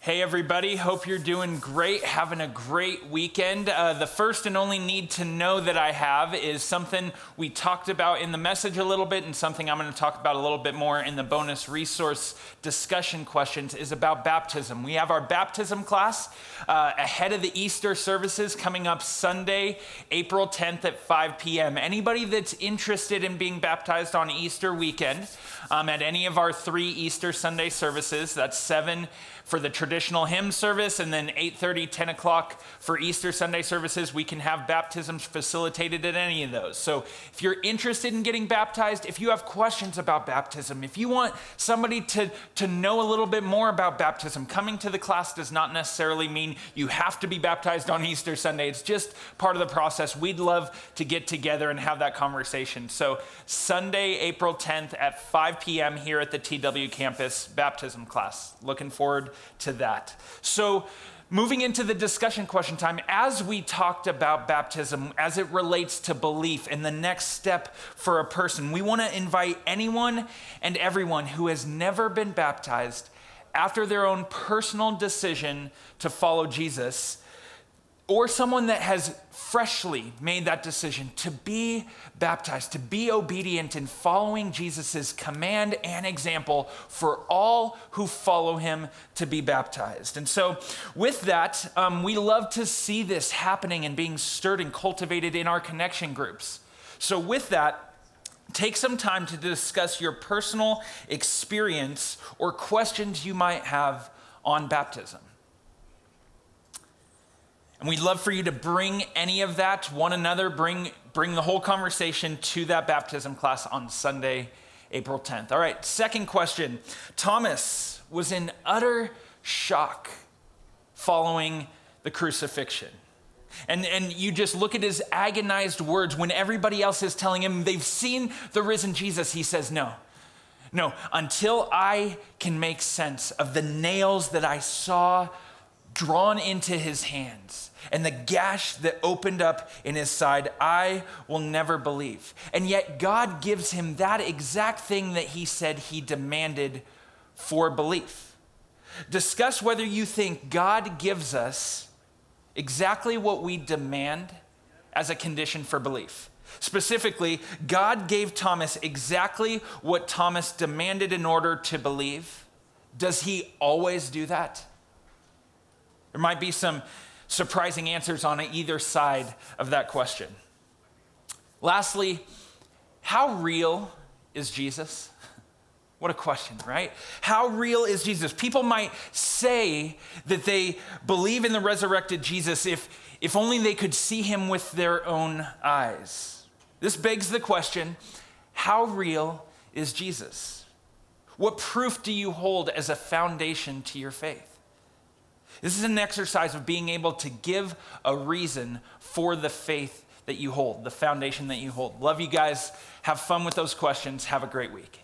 Hey everybody, hope you're doing great, having a great weekend. The first and only need to know that I have is something we talked about in the message a little bit and something I'm going to talk about a little bit more in the bonus resource discussion questions is about baptism. We have our baptism class ahead of the Easter services coming up Sunday, April 10th at 5 p.m. Anybody that's interested in being baptized on Easter weekend at any of our 3 Easter Sunday services, that's 7 for the traditional hymn service, and then 8:30, 10 o'clock for Easter Sunday services. We can have baptisms facilitated at any of those. So if you're interested in getting baptized, if you have questions about baptism, if you want somebody to know a little bit more about baptism, coming to the class does not necessarily mean you have to be baptized on Easter Sunday. It's just part of the process. We'd love to get together and have that conversation. So Sunday, April 10th at 5 p.m. here at the TW campus, baptism class. Looking forward to that. So moving into the discussion question time, as we talked about baptism as it relates to belief and the next step for a person, we want to invite anyone and everyone who has never been baptized after their own personal decision to follow Jesus, or someone that has freshly made that decision to be baptized, to be obedient in following Jesus' command and example for all who follow him to be baptized. And so with that, we love to see this happening and being stirred and cultivated in our connection groups. So with that, take some time to discuss your personal experience or questions you might have on baptism. And we'd love for you to bring any of that, one another, bring the whole conversation to that baptism class on Sunday, April 10th. All right, second question. Thomas was in utter shock following the crucifixion. And you just look at his agonized words when everybody else is telling him they've seen the risen Jesus. He says, no, until I can make sense of the nails that I saw drawn into his hands and the gash that opened up in his side, I will never believe. And yet God gives him that exact thing that he said he demanded for belief. Discuss whether you think God gives us exactly what we demand as a condition for belief. Specifically, God gave Thomas exactly what Thomas demanded in order to believe. Does he always do that? There might be some surprising answers on either side of that question. Lastly, how real is Jesus? What a question, right? How real is Jesus? People might say that they believe in the resurrected Jesus if only they could see him with their own eyes. This begs the question, how real is Jesus? What proof do you hold as a foundation to your faith? This is an exercise of being able to give a reason for the faith that you hold, the foundation that you hold. Love you guys. Have fun with those questions. Have a great week.